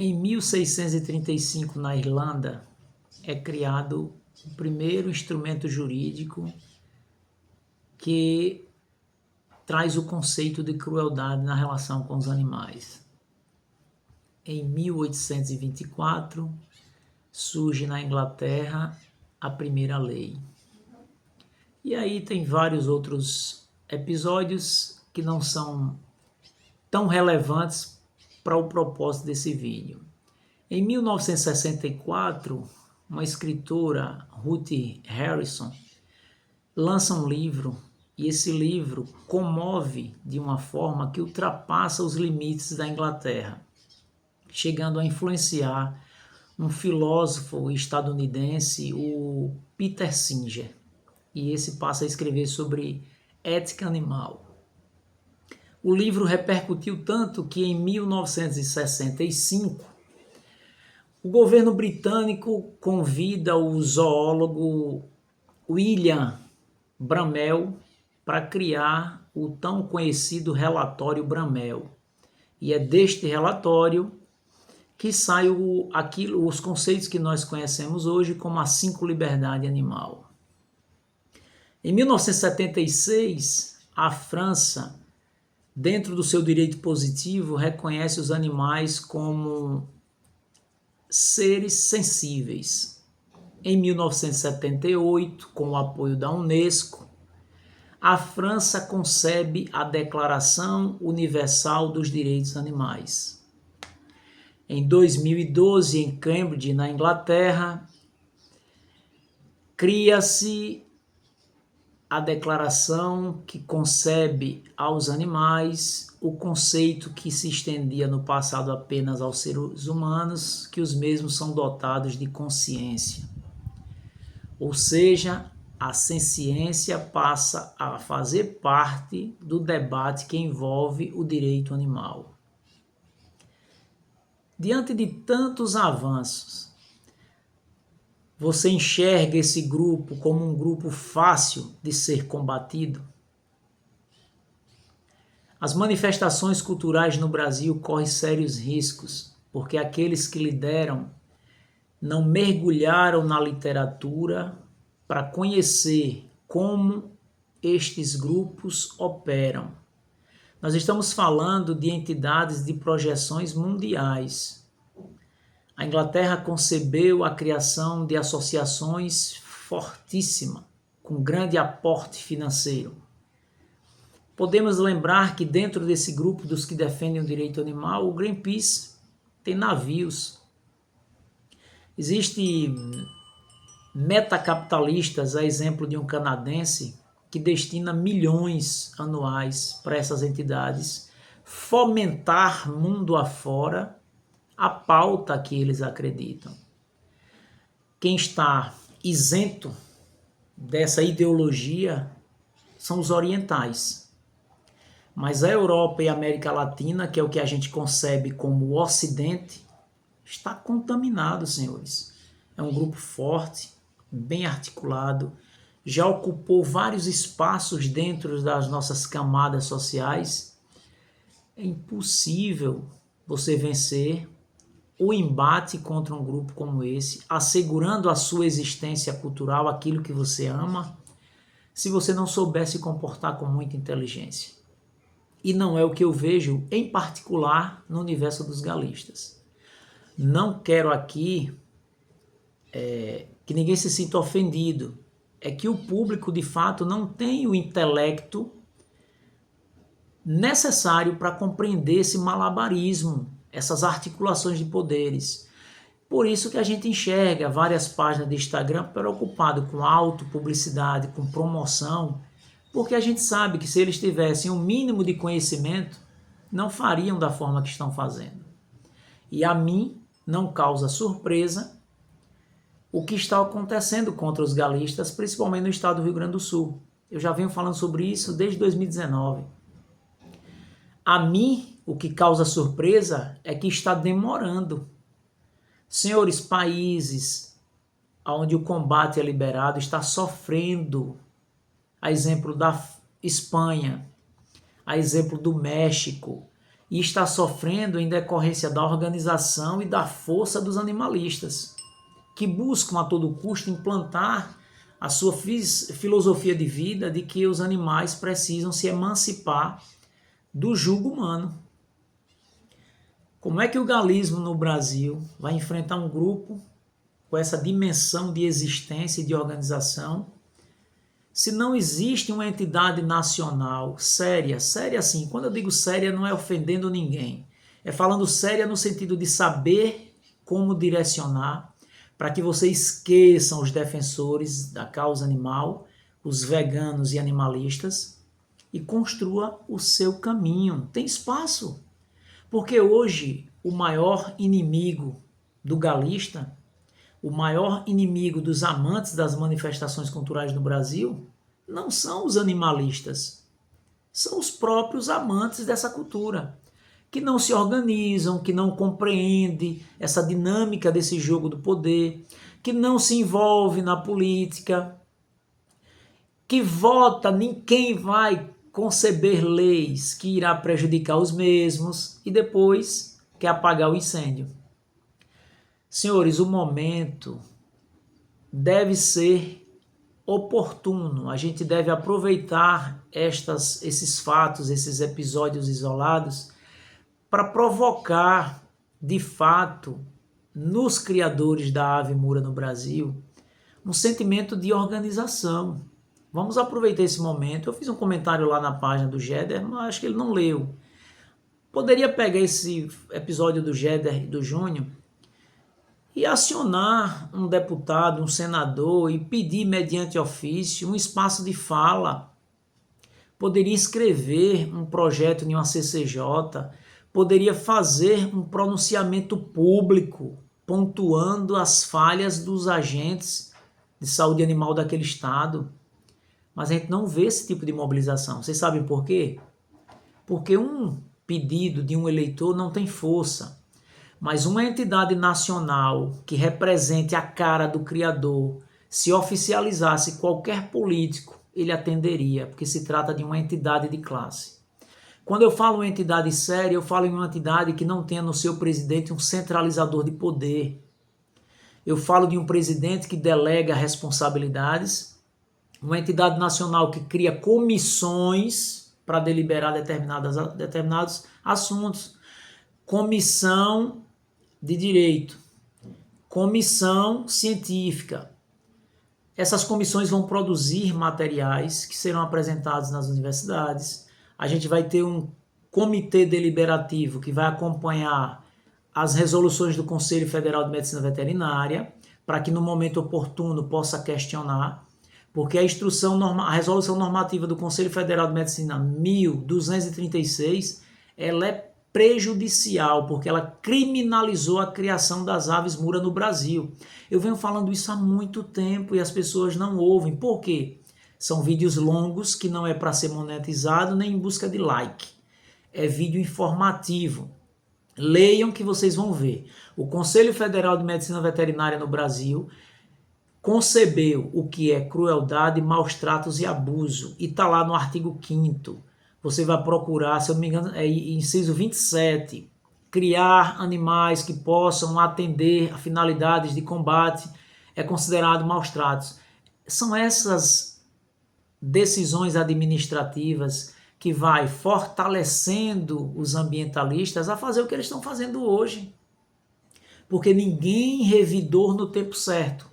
Em 1635, na Irlanda, é criado o primeiro instrumento jurídico que traz o conceito de crueldade na relação com os animais. Em 1824, surge na Inglaterra a primeira lei. E aí tem vários outros episódios que não são tão relevantes para o propósito desse vídeo. Em 1964, uma escritora, Ruth Harrison, lança um livro, e esse livro comove de uma forma que ultrapassa os limites da Inglaterra, chegando a influenciar um filósofo estadunidense, o Peter Singer, e esse passa a escrever sobre ética animal. O livro repercutiu tanto que em 1965 o governo britânico convida o zoólogo William Bramell para criar o tão conhecido relatório Bramell. E é deste relatório que saem os conceitos que nós conhecemos hoje como a 5 liberdade animal. Em 1976, a França, dentro do seu direito positivo, reconhece os animais como seres sensíveis. Em 1978, com o apoio da Unesco, a França concebe a Declaração Universal dos Direitos Animais. Em 2012, em Cambridge, na Inglaterra, cria-se a declaração que concebe aos animais o conceito que se estendia no passado apenas aos seres humanos, que os mesmos são dotados de consciência. Ou seja, a senciência passa a fazer parte do debate que envolve o direito animal. Diante de tantos avanços, você enxerga esse grupo como um grupo fácil de ser combatido? As manifestações culturais no Brasil correm sérios riscos, porque aqueles que lideram não mergulharam na literatura para conhecer como estes grupos operam. Nós estamos falando de entidades de projeções mundiais. A Inglaterra concebeu a criação de associações fortíssimas, com grande aporte financeiro. Podemos lembrar que dentro desse grupo dos que defendem o direito animal, o Greenpeace tem navios. Existem metacapitalistas, a exemplo de um canadense, que destina milhões anuais para essas entidades fomentar mundo afora a pauta que eles acreditam. Quem está isento dessa ideologia são os orientais. Mas a Europa e a América Latina, que é o que a gente concebe como o Ocidente, está contaminado, senhores. É um grupo forte, bem articulado, já ocupou vários espaços dentro das nossas camadas sociais. É impossível você vencer o embate contra um grupo como esse, assegurando a sua existência cultural, aquilo que você ama, se você não souber se comportar com muita inteligência. E não é o que eu vejo, em particular, no universo dos galistas. Não quero aqui que ninguém se sinta ofendido. É que o público, de fato, não tem o intelecto necessário para compreender esse malabarismo, essas articulações de poderes. Por isso que a gente enxerga várias páginas de Instagram preocupado com autopublicidade, com promoção, porque a gente sabe que se eles tivessem um mínimo de conhecimento, não fariam da forma que estão fazendo. E a mim não causa surpresa o que está acontecendo contra os galistas, principalmente no estado do Rio Grande do Sul. Eu já venho falando sobre isso desde 2019. A mim, o que causa surpresa é que está demorando. Senhores, países onde o combate é liberado está sofrendo. A exemplo da Espanha, a exemplo do México. e está sofrendo em decorrência da organização e da força dos animalistas, que buscam a todo custo implantar a sua filosofia de vida de que os animais precisam se emancipar do jugo humano. Como é que o galismo no Brasil vai enfrentar um grupo com essa dimensão de existência e de organização, se não existe uma entidade nacional séria assim, quando eu digo séria não é ofendendo ninguém, é falando séria no sentido de saber como direcionar, para que você esqueçam os defensores da causa animal, os veganos e animalistas, e construa o seu caminho. Tem espaço, porque hoje o maior inimigo do galista, o maior inimigo dos amantes das manifestações culturais no Brasil não são os animalistas, são os próprios amantes dessa cultura, que não se organizam, que não compreendem essa dinâmica desse jogo do poder, que não se envolve na política, que vota em quem vai conceber leis que irá prejudicar os mesmos e depois quer apagar o incêndio. Senhores, o momento deve ser oportuno, a gente deve aproveitar esses fatos, esses episódios isolados, para provocar, de fato, nos criadores da ave mura no Brasil, um sentimento de organização. Vamos aproveitar esse momento. Eu fiz um comentário lá na página do Jeder, mas acho que ele não leu. Poderia pegar esse episódio do Jeder e do Júnior e acionar um deputado, um senador e pedir, mediante ofício, um espaço de fala. Poderia escrever um projeto em uma CCJ, poderia fazer um pronunciamento público, pontuando as falhas dos agentes de saúde animal daquele estado. Mas a gente não vê esse tipo de mobilização. Vocês sabem por quê? Porque um pedido de um eleitor não tem força. Mas uma entidade nacional que represente a cara do criador, se oficializasse qualquer político, ele atenderia, porque se trata de uma entidade de classe. Quando eu falo em entidade séria, eu falo em uma entidade que não tenha no seu presidente um centralizador de poder. Eu falo de um presidente que delega responsabilidades, uma entidade nacional que cria comissões para deliberar determinados assuntos. Comissão de direito, comissão científica. Essas comissões vão produzir materiais que serão apresentados nas universidades. A gente vai ter um comitê deliberativo que vai acompanhar as resoluções do Conselho Federal de Medicina Veterinária, para que no momento oportuno possa questionar, porque a resolução normativa do Conselho Federal de Medicina 1236, ela é prejudicial, porque ela criminalizou a criação das aves mura no Brasil. Eu venho falando isso há muito tempo e as pessoas não ouvem. Por quê? São vídeos longos que não é para ser monetizado nem em busca de like. É vídeo informativo. Leiam que vocês vão ver. O Conselho Federal de Medicina Veterinária no Brasil concebeu o que é crueldade, maus tratos e abuso. E está lá no artigo 5º. Você vai procurar, se eu não me engano, é inciso 27, criar animais que possam atender a finalidades de combate é considerado maus tratos. São essas decisões administrativas que vai fortalecendo os ambientalistas a fazer o que eles estão fazendo hoje. Porque ninguém revidou no tempo certo.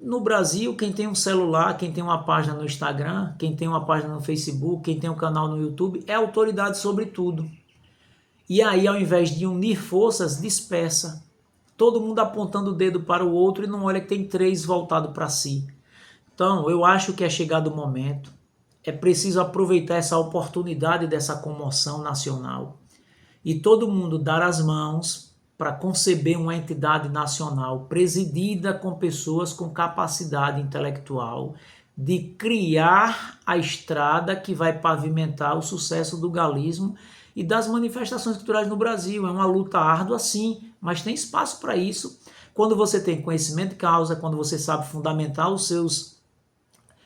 No Brasil, quem tem um celular, quem tem uma página no Instagram, quem tem uma página no Facebook, quem tem um canal no YouTube, é autoridade sobre tudo. E aí, ao invés de unir forças, dispersa. Todo mundo apontando o dedo para o outro e não olha que tem 3 voltados para si. Então, eu acho que é chegado o momento. É preciso aproveitar essa oportunidade dessa comoção nacional e todo mundo dar as mãos para conceber uma entidade nacional presidida com pessoas com capacidade intelectual de criar a estrada que vai pavimentar o sucesso do galismo e das manifestações culturais no Brasil. É uma luta árdua, sim, mas tem espaço para isso quando você tem conhecimento de causa, quando você sabe fundamentar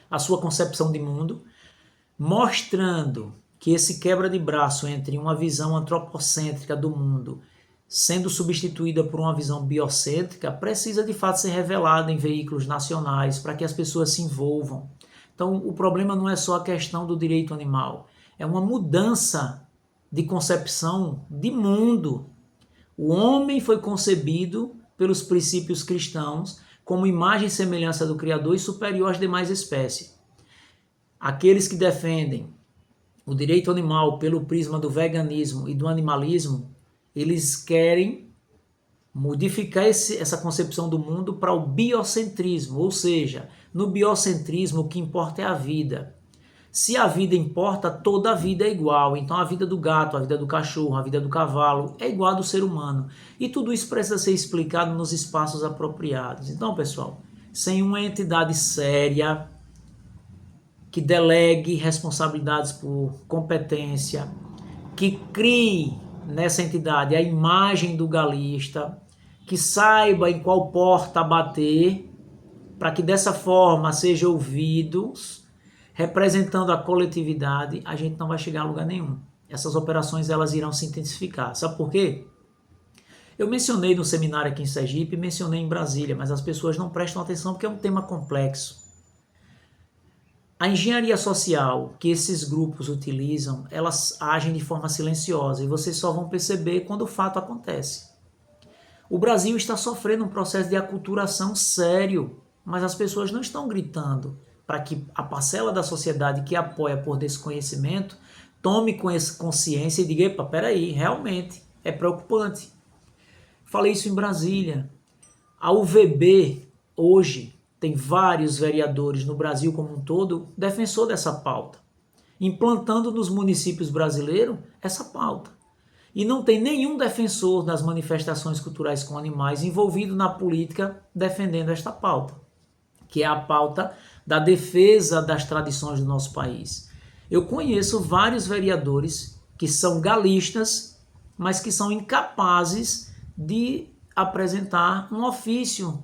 a sua concepção de mundo, mostrando que esse quebra de braço entre uma visão antropocêntrica do mundo sendo substituída por uma visão biocêntrica precisa de fato ser revelada em veículos nacionais para que as pessoas se envolvam. Então, o problema não é só a questão do direito animal, é uma mudança de concepção de mundo. O homem foi concebido pelos princípios cristãos como imagem e semelhança do Criador e superior às demais espécies. Aqueles que defendem o direito animal pelo prisma do veganismo e do animalismo, eles querem modificar essa concepção do mundo para o biocentrismo, ou seja, no biocentrismo o que importa é a vida. Se a vida importa, toda a vida é igual. Então a vida do gato, a vida do cachorro, a vida do cavalo é igual a do ser humano. E tudo isso precisa ser explicado nos espaços apropriados. Então, pessoal, sem uma entidade séria que delegue responsabilidades por competência, que crie nessa entidade a imagem do galista, que saiba em qual porta bater, para que dessa forma sejam ouvidos, representando a coletividade, a gente não vai chegar a lugar nenhum. Essas operações elas irão se intensificar. Sabe por quê? Eu mencionei no seminário aqui em Sergipe, mencionei em Brasília, mas as pessoas não prestam atenção porque é um tema complexo. A engenharia social que esses grupos utilizam, elas agem de forma silenciosa e vocês só vão perceber quando o fato acontece. O Brasil está sofrendo um processo de aculturação sério, mas as pessoas não estão gritando para que a parcela da sociedade que apoia por desconhecimento tome consciência e diga, epa, peraí, realmente é preocupante. Falei isso em Brasília. A UVB hoje tem vários vereadores no Brasil como um todo defensor dessa pauta, implantando nos municípios brasileiros essa pauta. E não tem nenhum defensor das manifestações culturais com animais envolvido na política defendendo esta pauta, que é a pauta da defesa das tradições do nosso país. Eu conheço vários vereadores que são galistas, mas que são incapazes de apresentar um ofício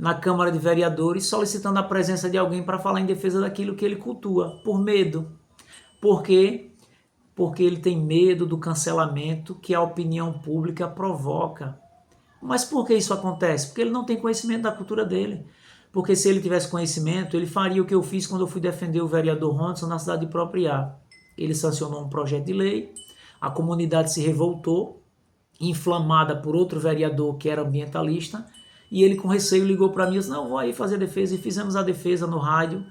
na Câmara de Vereadores solicitando a presença de alguém para falar em defesa daquilo que ele cultua, por medo. Por quê? Porque ele tem medo do cancelamento que a opinião pública provoca. Mas por que isso acontece? Porque ele não tem conhecimento da cultura dele. Porque se ele tivesse conhecimento, ele faria o que eu fiz quando eu fui defender o vereador Ronson na cidade de Propriá. Ele sancionou um projeto de lei, a comunidade se revoltou, inflamada por outro vereador que era ambientalista, e ele com receio ligou para mim e disse, não, vou aí fazer a defesa, e fizemos a defesa no rádio,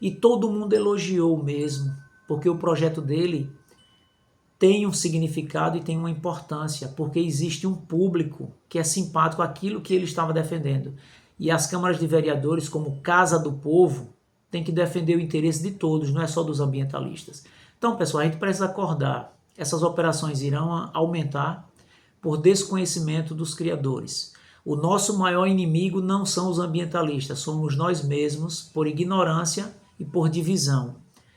e todo mundo elogiou mesmo, porque o projeto dele tem um significado e tem uma importância, porque existe um público que é simpático àquilo que ele estava defendendo. E as câmaras de vereadores, como Casa do Povo, tem que defender o interesse de todos, não é só dos ambientalistas. Então, pessoal, a gente precisa acordar. Essas operações irão aumentar por desconhecimento dos criadores. O nosso maior inimigo não são os ambientalistas, somos nós mesmos, por ignorância e por divisão.